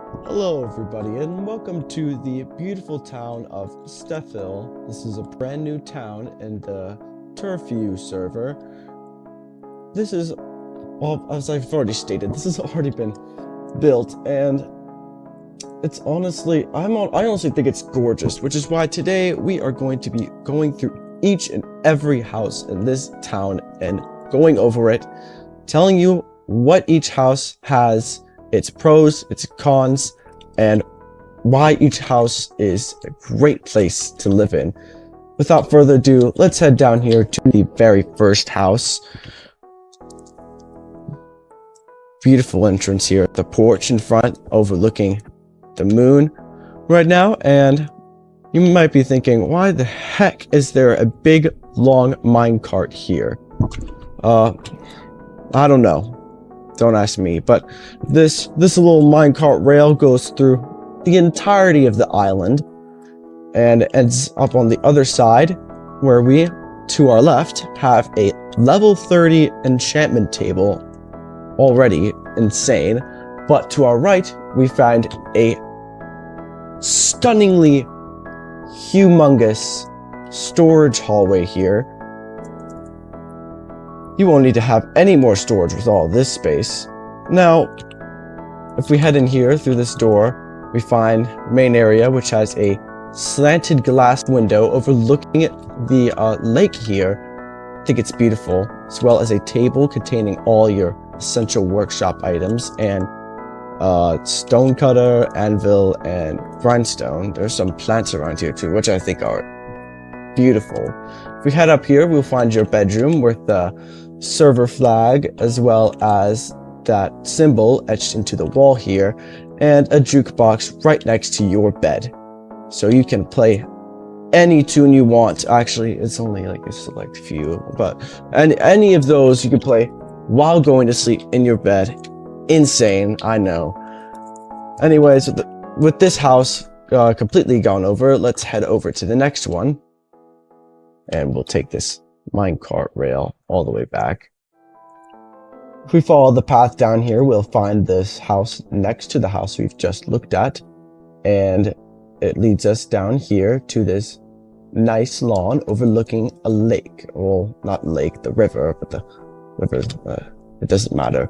Hello everybody and welcome to the beautiful town of Stephil. This is a brand new town in the Turfview server. This is, well, as I've already stated, this has already been built and it's honestly, I honestly think it's gorgeous, which is why today we are going to be going through each and every house in this town and going over it, telling you what each house has, its pros, its cons, and why each house is a great place to live in. Without further ado, let's head down here to the very first house. Beautiful entrance here, the porch in front overlooking the moon right now, and you might be thinking, why the heck is there a big long minecart here? I don't know. Don't ask me, but this little minecart rail goes through the entirety of the island and ends up on the other side, where we, to our left, have a level 30 enchantment table. Already insane, but to our right, we find a stunningly humongous storage hallway here. You won't need to have any more storage with all this space. Now, if we head in here through this door, we find main area, which has a slanted glass window overlooking the lake here. I think it's beautiful, as well as a table containing all your essential workshop items and stone cutter, anvil, and grindstone. There's some plants around here too, which I think are beautiful. If we head up here, we'll find your bedroom with the server flag, as well as that symbol etched into the wall here, and a jukebox right next to your bed. So you can play any tune you want. Actually, it's only like a select few, but any of those you can play while going to sleep in your bed. Insane, I know. Anyways, with this house completely gone over, let's head over to the next one. And we'll take this minecart rail all the way back. If we follow the path down here, we'll find this house next to the house we've just looked at. And it leads us down here to this nice lawn overlooking a lake. Well, not lake, the river, but the river, it doesn't matter.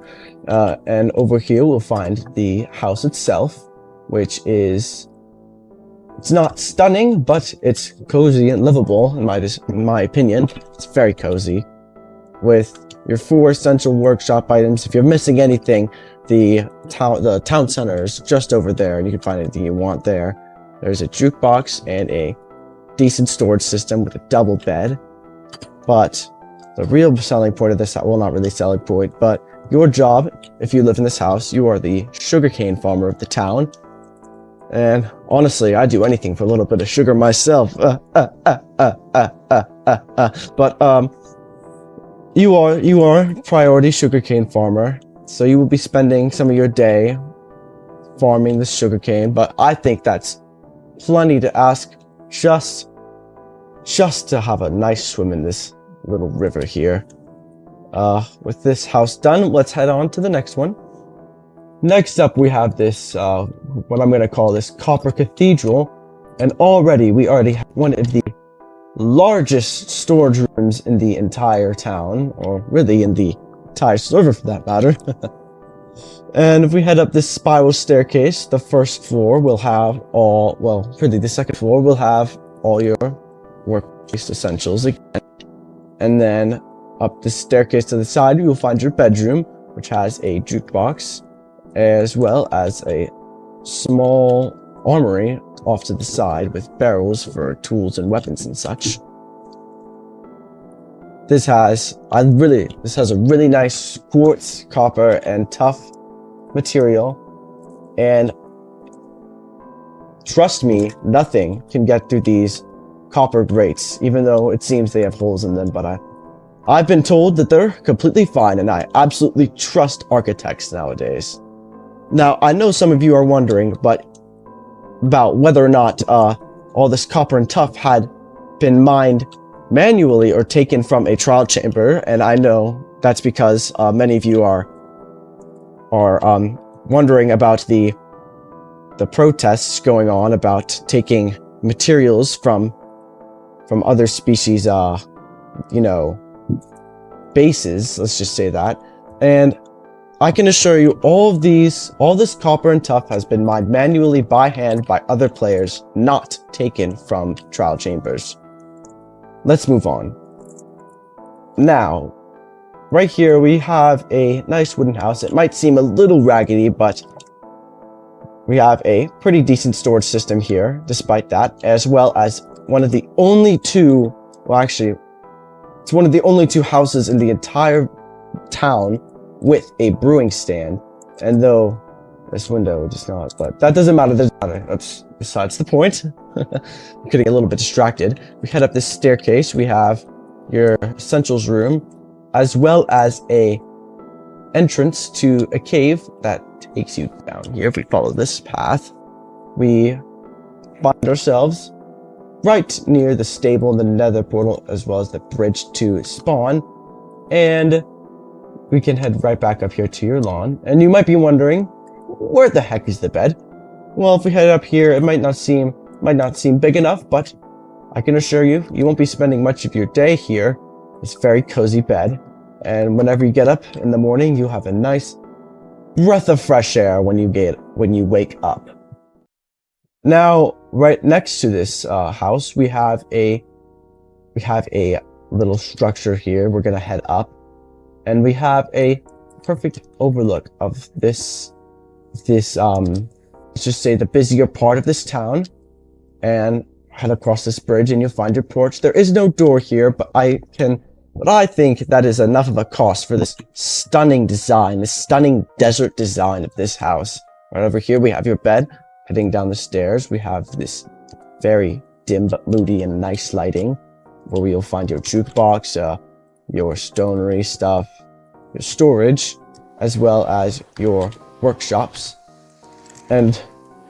And over here, we'll find the house itself, which is... it's not stunning, but it's cozy and livable, in my opinion. It's very cozy. With your 4 essential workshop items. If you're missing anything, the town center is just over there, and you can find anything you want there. There's a jukebox and a decent storage system with a double bed. But the real selling point of this, well, not really selling point, but your job, if you live in this house, you are the sugarcane farmer of the town. And honestly, I'd do anything for a little bit of sugar myself. But you are priority sugarcane farmer, so you will be spending some of your day farming this sugarcane. But I think that's plenty to ask, just to have a nice swim in this little river here. With this house done, let's head on to the next one. Next up, we have this, what I'm going to call this Copper Cathedral, and we already have one of the largest storage rooms in the entire town, or really in the entire server for that matter. And if we head up this spiral staircase, the first floor will have the second floor will have all your workplace essentials again. And then up the staircase to the side, you will find your bedroom, which has a jukebox, as well as a small armory off to the side with barrels for tools and weapons and such. This has a really nice quartz, copper, and tough material. And trust me, nothing can get through these copper grates, even though it seems they have holes in them, but I've been told that they're completely fine, and I absolutely trust architects nowadays. Now, I know some of you are wondering, about whether or not all this copper and tuff had been mined manually or taken from a trial chamber, and I know that's because many of you are wondering about the the protests going on about taking materials from other species, you know, bases, let's just say that. And I can assure you all this copper and tuff has been mined manually by hand by other players, not taken from trial chambers. Let's move on. Now, right here we have a nice wooden house. It might seem a little raggedy, but we have a pretty decent storage system here, despite that, as well as one of the only two, well actually, it's one of the only two houses in the entire town with a brewing stand. And though this window does not, but that doesn't matter, that's besides the point. I'm getting a little bit distracted. We head up this staircase, we have your essentials room, as well as a entrance to a cave that takes you down here. If we follow this path, we find ourselves right near the stable, the nether portal, as well as the bridge to spawn, and we can head right back up here to your lawn. And you might be wondering, where the heck is the bed? Well, if we head up here, it might not seem big enough, but I can assure you, you won't be spending much of your day here. It's a very cozy bed, and whenever you get up in the morning, you have a nice breath of fresh air when you wake up. Now, right next to this house, we have a little structure here. We're gonna head up, and we have a perfect overlook of this let's just say the busier part of this town, and head across this bridge and you'll find your porch. There is no door here, but I think that is enough of a cost for this stunning design, this stunning desert design of this house. Right over here we have your bed. Heading down the stairs, we have this very dim but moody and nice lighting, where you'll find your jukebox, your stonery stuff, your storage, as well as your workshops. And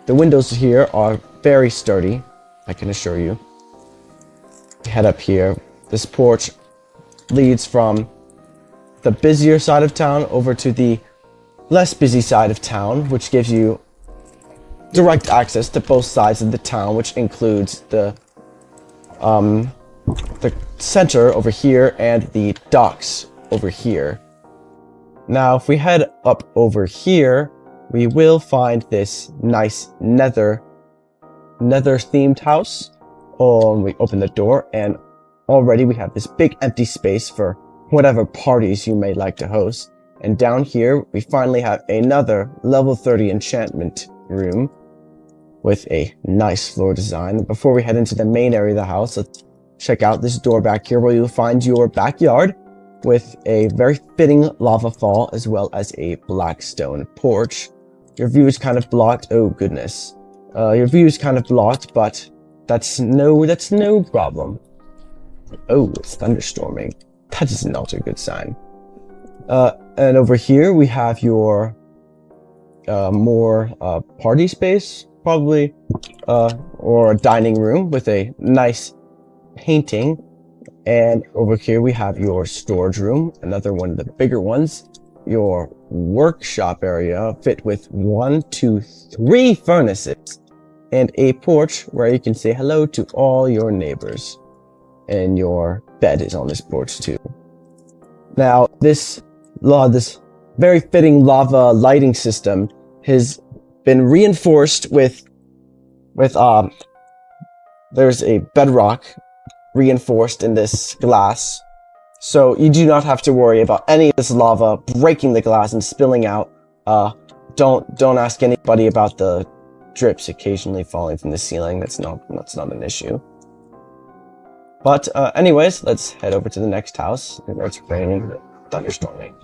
the windows here are very sturdy, I can assure you. Head up here. This porch leads from the busier side of town over to the less busy side of town, which gives you direct access to both sides of the town, which includes the center over here and the docks over here. Now, if we head up over here, we will find this nice nether themed house. We open the door, and already we have this big empty space for whatever parties you may like to host. And down here, we finally have another level 30 enchantment room with a nice floor design. Before we head into the main area of the house, let's check out this door back here, where you'll find your backyard with a very fitting lava fall, as well as a black stone porch. Your view is kind of blocked. Oh goodness. Your view is kind of blocked, but that's no problem. Oh, it's thunderstorming. That is not a good sign. And over here we have your more party space, probably, or a dining room with a nice painting. And over here we have your storage room, another one of the bigger ones. Your workshop area fit with 1, 2, 3 furnaces and a porch where you can say hello to all your neighbors. And your bed is on this porch too. Now, this very fitting lava lighting system has been reinforced with there's a bedrock reinforced in this glass, so you do not have to worry about any of this lava breaking the glass and spilling out. Don't ask anybody about the drips occasionally falling from the ceiling. That's not an issue. But anyways, let's head over to the next house. It's raining, thunderstorming.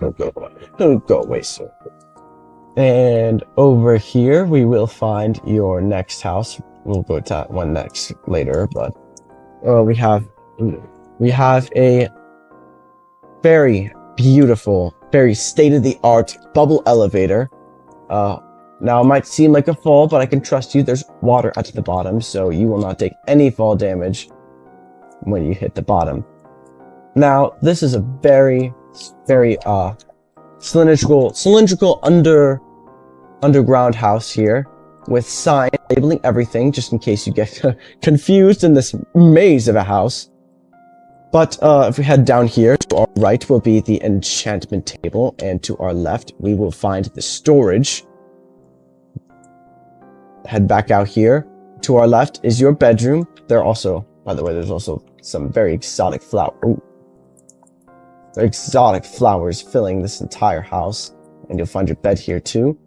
Don't go away, sir. And over here we will find your next house. We'll go to that one next later, but we have a very beautiful, very state-of-the-art bubble elevator. Now it might seem like a fall, but I can trust you. There's water at the bottom, so you will not take any fall damage when you hit the bottom. Now, this is a very cylindrical underground house here. with signs labeling everything, just in case you get confused in this maze of a house. But if we head down here, to our right will be the enchantment table, and to our left we will find the storage. Head back out here. To our left is your bedroom. There are also, by the way, there's also some very exotic flowers filling this entire house, and you'll find your bed here too.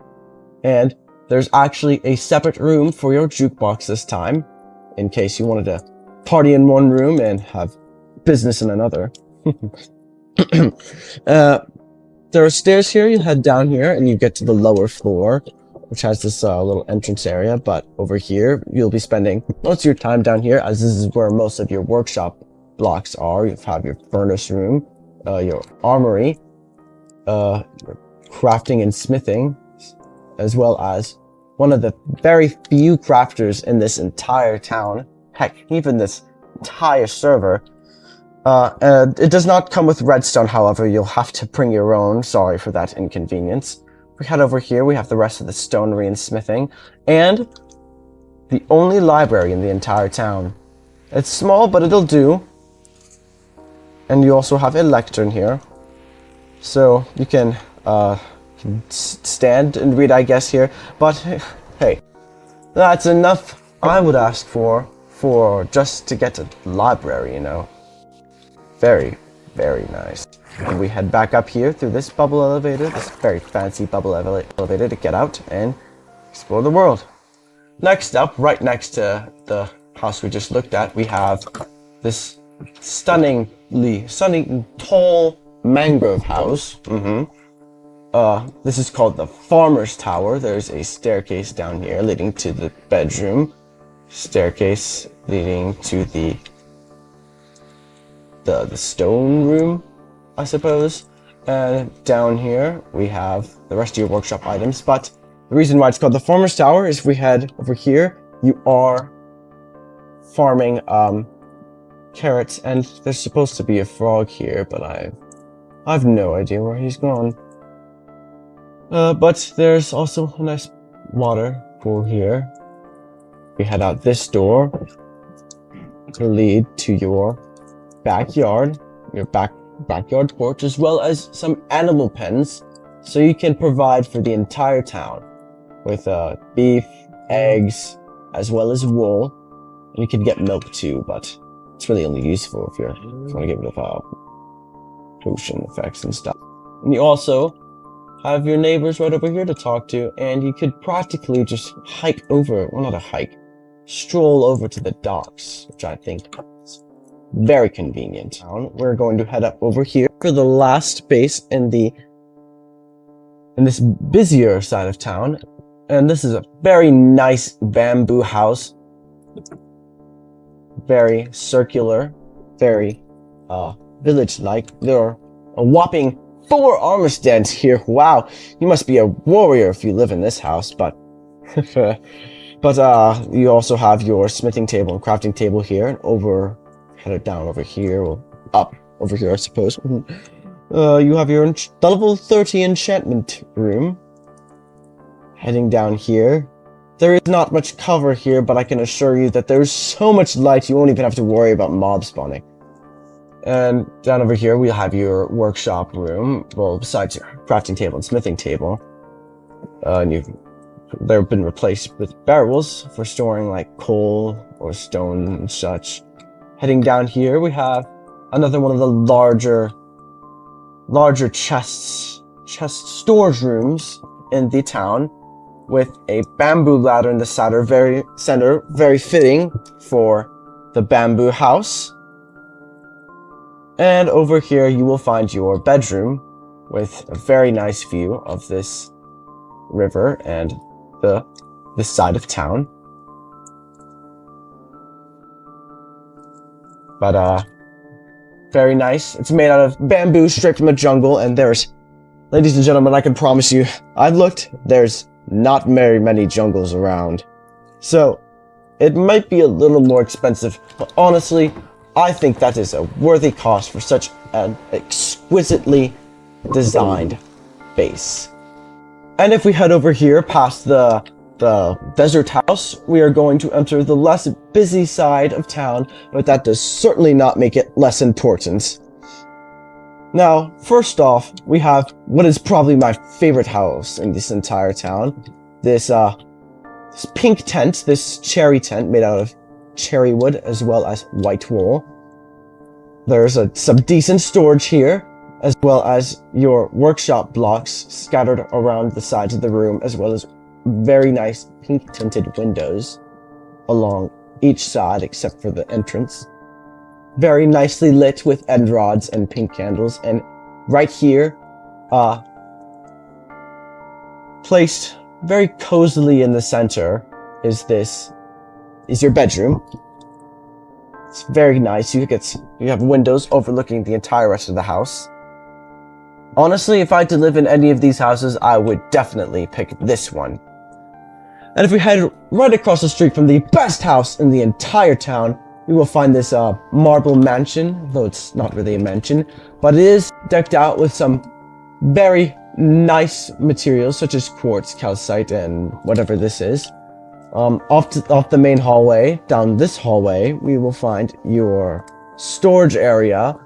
And there's actually a separate room for your jukebox this time, in case you wanted to party in one room and have business in another. There are stairs here. You head down here and you get to the lower floor, which has this little entrance area. But over here, you'll be spending most of your time down here, as this is where most of your workshop blocks are. You have your furnace room, your armory, your crafting and smithing, as well as one of the very few crafters in this entire town. Heck, even this entire server. It does not come with redstone, however. You'll have to bring your own. Sorry for that inconvenience. We head over here, we have the rest of the stonery and smithing, and the only library in the entire town. It's small, but it'll do. And you also have a lectern here, so you can stand and read, I guess, here. But hey, that's enough I would ask for just to get a library, you know. Very, very nice. And we head back up here through this bubble elevator, this very fancy bubble elevator, to get out and explore the world. Next up, right next to the house we just looked at, we have this stunning tall mangrove house. This is called the Farmer's Tower. There's a staircase down here leading to the bedroom, staircase leading to the stone room, I suppose. And down here we have the rest of your workshop items. But the reason why it's called the Farmer's Tower is if we head over here, you are farming carrots, and there's supposed to be a frog here, but I've no idea where he's gone. But there's also a nice water pool here. We head out this door to lead to your backyard, your backyard porch, as well as some animal pens, so you can provide for the entire town with beef, eggs, as well as wool. And you can get milk too, but it's really only useful if you want to get rid of pollution effects and stuff. And you also have your neighbors right over here to talk to, and you could practically just hike over, well, not a hike, stroll over to the docks, which I think is very convenient. We're going to head up over here for the last space in this busier side of town, and this is a very nice bamboo house, very circular, very village-like. There are a whopping 4 armor stands here. Wow, you must be a warrior if you live in this house. But you also have your smithing table and crafting table here, and headed down over here, or up over here, I suppose. You have your level 30 enchantment room. Heading down here, there is not much cover here, but I can assure you that there's so much light you won't even have to worry about mob spawning. And down over here, we'll have your workshop room, well, besides your crafting table and smithing table. They've been replaced with barrels for storing like coal or stone and such. Heading down here, we have another one of the larger chest storage rooms in the town, with a bamboo ladder in the center, very fitting for the bamboo house. And over here, you will find your bedroom with a very nice view of this river and this side of town. But very nice. It's made out of bamboo straight from the jungle, and ladies and gentlemen, I can promise you, I've looked, there's not very many jungles around. So it might be a little more expensive, but honestly, I think that is a worthy cost for such an exquisitely designed base. And if we head over here past the the desert house, we are going to enter the less busy side of town, but that does certainly not make it less important. Now, first off, we have what is probably my favorite house in this entire town. This pink tent, this cherry tent made out of cherry wood as well as white wool. There's some decent storage here, as well as your workshop blocks scattered around the sides of the room, as well as very nice pink tinted windows along each side except for the entrance. Very nicely lit with end rods and pink candles. And right here, placed very cozily in the center is your bedroom. It's very nice. You have windows overlooking the entire rest of the house. Honestly, if I had to live in any of these houses, I would definitely pick this one. And if we head right across the street from the best house in the entire town, we will find this marble mansion, though it's not really a mansion, but it is decked out with some very nice materials such as quartz, calcite, and whatever this is. Off the main hallway, down this hallway, we will find your storage area.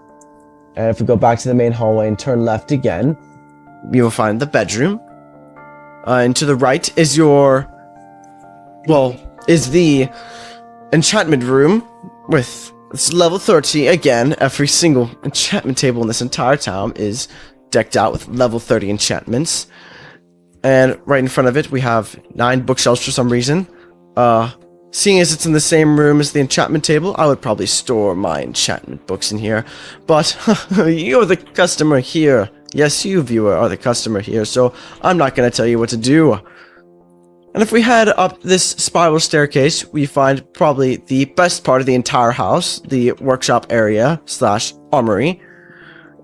And if we go back to the main hallway and turn left again, you will find the bedroom. And to the right is the enchantment room with it's level 30. Again, every single enchantment table in this entire town is decked out with level 30 enchantments. And right in front of it, we have 9 bookshelves for some reason. Seeing as it's in the same room as the enchantment table, I would probably store my enchantment books in here. But you're the customer here. Yes, you, viewer, are the customer here, so I'm not going to tell you what to do. And if we head up this spiral staircase, we find probably the best part of the entire house, the workshop area / armory.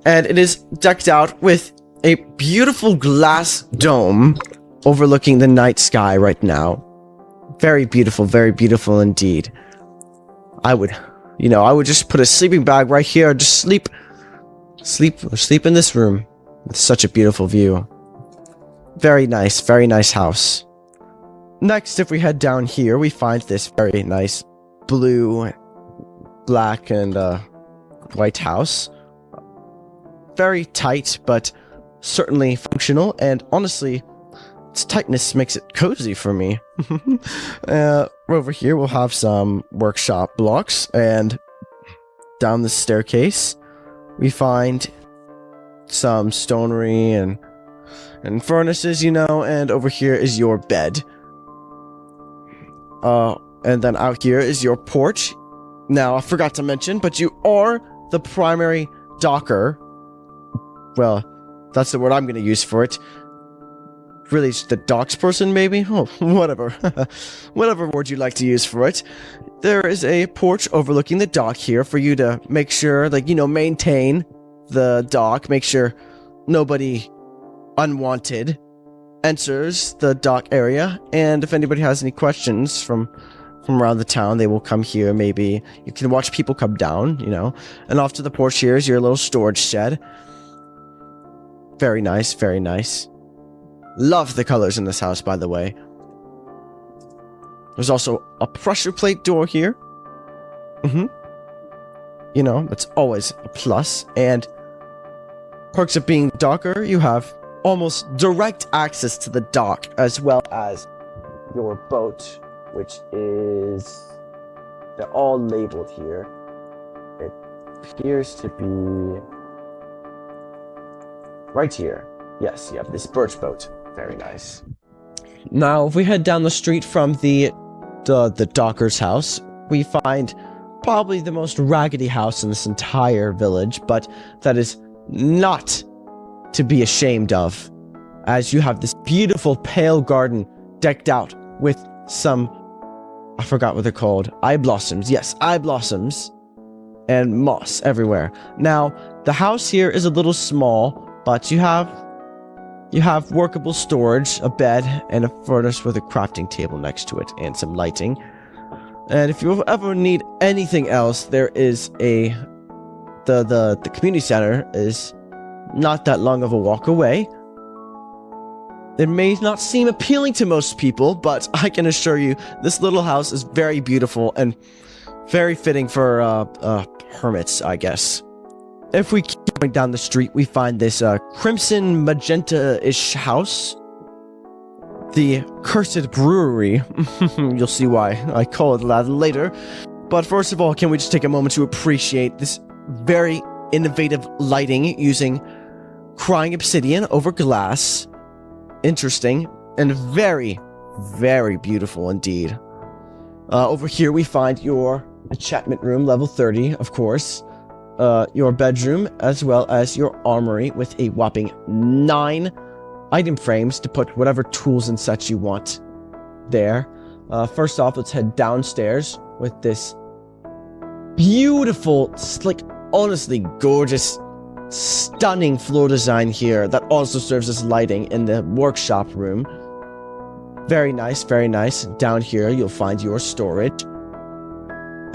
And it is decked out with a beautiful glass dome overlooking the night sky right now. Very beautiful indeed. I would just put a sleeping bag right here, just sleep in this room. With such a beautiful view. Very nice house. Next, if we head down here, we find this very nice blue, black, and white house. Very tight, but certainly functional, and honestly, its tightness makes it cozy for me. Over here, we'll have some workshop blocks, and down the staircase, we find some stonery and furnaces, and over here is your bed. And then out here is your porch. Now, I forgot to mention, but you are the primary docker. Well, that's the word I'm going to use for it. Really, the docks person, maybe? Oh, whatever. Whatever word you like to use for it. There is a porch overlooking the dock here for you to make sure, maintain the dock. Make sure nobody unwanted enters the dock area. And if anybody has any questions from around the town, they will come here. Maybe you can watch people come down, And off to the porch here is your little storage shed. Very nice. Love the colors in this house, by the way. There's also a pressure plate door here. It's always a plus. And perks of being docker, you have almost direct access to the dock, as well as your boat, which they're all labeled here. It appears to be right here. Yes, you have this birch boat. Very nice. Now, if we head down the street from the docker's house, we find probably the most raggedy house in this entire village, but that is not to be ashamed of, as you have this beautiful pale garden decked out with some, I forgot what they're called, eye blossoms. Yes, eye blossoms and moss everywhere. Now, the house here is a little small, but you have workable storage, a bed, and a furnace with a crafting table next to it, and some lighting. And if you ever need anything else, there is the community center is not that long of a walk away. It may not seem appealing to most people, but I can assure you this little house is very beautiful and very fitting for hermits, I guess. If we keep going down the street, we find this crimson magenta-ish house. The Cursed Brewery. You'll see why I call it that later. But first of all, can we just take a moment to appreciate this very innovative lighting using crying obsidian over glass. Interesting and very, very beautiful indeed. Over here we find your enchantment room, level 30, of course. Your bedroom, as well as your armory with a whopping 9 item frames to put whatever tools and such you want there. First off, let's head downstairs with this beautiful, like, honestly gorgeous, stunning floor design here that also serves as lighting in the workshop room. Very nice, very nice. Down here, you'll find your storage.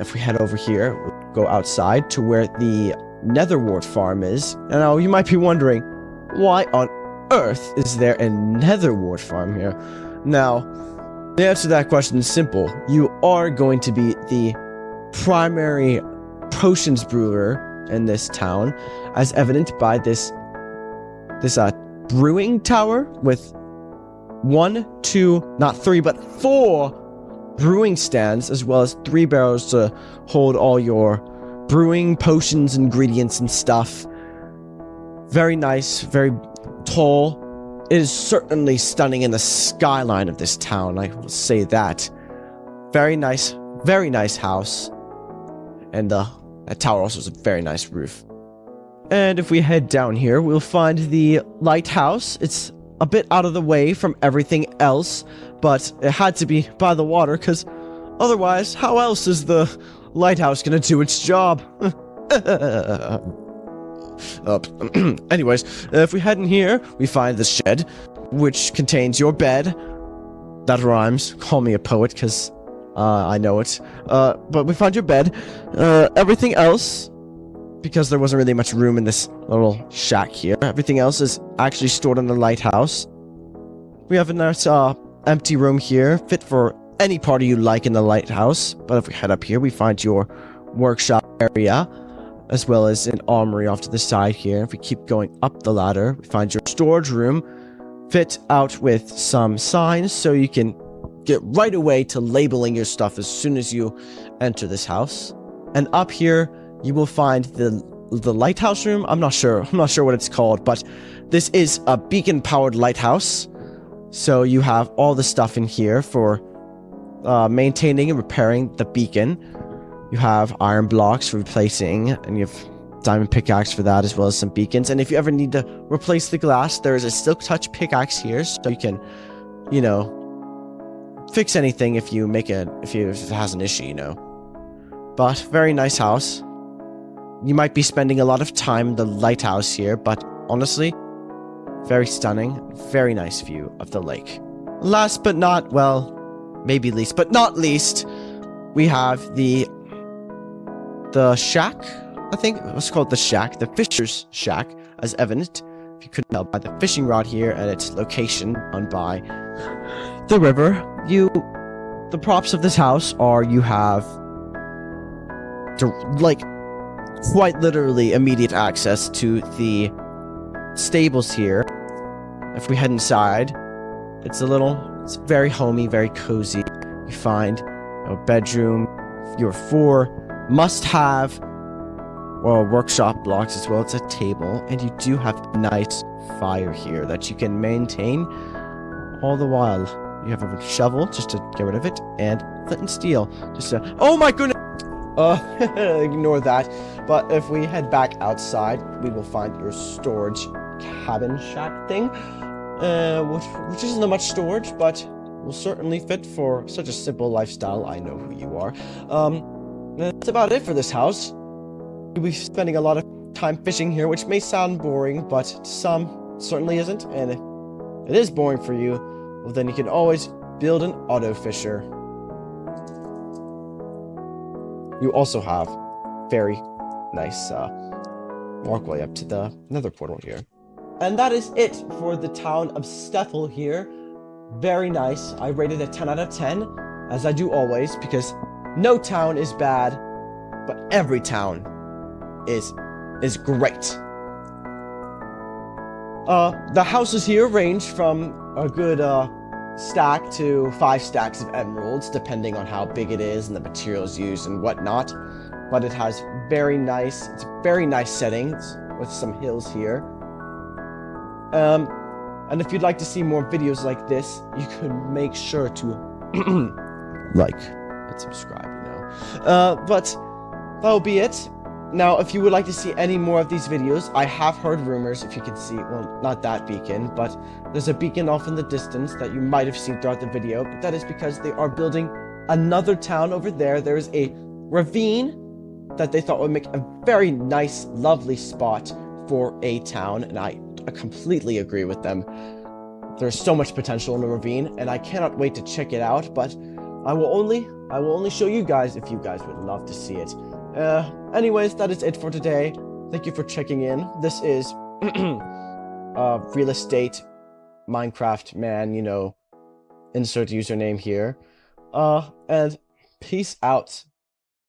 If we head over here, we'll go outside to where the netherwort farm is. Now, you might be wondering, why on earth is there a netherwort farm here? Now, the answer to that question is simple. You are going to be the primary potions brewer in this town, as evident by this brewing tower with 1, 2, not 3, but 4 brewing stands, as well as 3 barrels to hold all your brewing potions, ingredients, and stuff. Very nice, very tall. It is certainly stunning in the skyline of this town, I will say that. Very nice house. And that tower also has a very nice roof. And if we head down here, we'll find the lighthouse. It's a bit out of the way from everything else, but it had to be by the water, because otherwise, how else is the lighthouse gonna do its job? Anyways, if we head in here, we find the shed, which contains your bed. That rhymes. Call me a poet, because I know it. But we found your bed. Everything else, because there wasn't really much room in this little shack here, everything else is actually stored in the lighthouse. We have a nice empty room here, fit for any party you like in the lighthouse. But if we head up here, we find your workshop area, as well as an armory off to the side here. If we keep going up the ladder, we find your storage room, fit out with some signs so you can get right away to labeling your stuff as soon as you enter this house. And up here, you will find the lighthouse room. I'm not sure what it's called, but this is a beacon-powered lighthouse. So you have all the stuff in here for maintaining and repairing the beacon. You have iron blocks for replacing, and you have diamond pickaxe for that, as well as some beacons. And if you ever need to replace the glass, there is a silk touch pickaxe here, so you can, you know, fix anything if it has an issue, you know. But very nice house. You might be spending a lot of time in the lighthouse here, but honestly, very stunning, very nice view of the lake. Last but not, well, maybe least but not least, we have the shack. I think it was called the shack, the fisher's shack, as evident, if you couldn't tell by the fishing rod here and its location on by the river. The props of this house are you have quite literally immediate access to the stables here. If we head inside, it's very homey, very cozy. You find a bedroom, your 4 must-have workshop blocks, as well as a table, and you do have a nice fire here that you can maintain all the while. You have a shovel just to get rid of it, and flint and steel just to... Oh my goodness! Ignore that. But if we head back outside, we will find your storage cabin shack thing, which isn't much storage, but will certainly fit for such a simple lifestyle. I know who you are. That's about it for this house. You'll be spending a lot of time fishing here, which may sound boring, but to some certainly isn't. And if it is boring for you, well, then you can always build an auto fisher. You also have very nice walkway up to the nether portal here. And that is it for the town of Stephil here. Very nice. I rated it 10 out of 10, as I do always, because no town is bad, but every town is great. The houses here range from a good stack to 5 stacks of emeralds, depending on how big it is and the materials used and whatnot. But it has very nice settings with some hills here. And if you'd like to see more videos like this, you can make sure to like and subscribe, you know. But that'll be it. Now, if you would like to see any more of these videos, I have heard rumors, if you can see, well, not that beacon, but there's a beacon off in the distance that you might have seen throughout the video, but that is because they are building another town over there. There is a ravine that they thought would make a very nice, lovely spot for a town, and I completely agree with them. There's so much potential in the ravine, and I cannot wait to check it out, but I will only show you guys if you guys would love to see it. Anyways, that is it for today. Thank you for checking in. This is real estate Minecraft man, you know, insert username here. And peace out.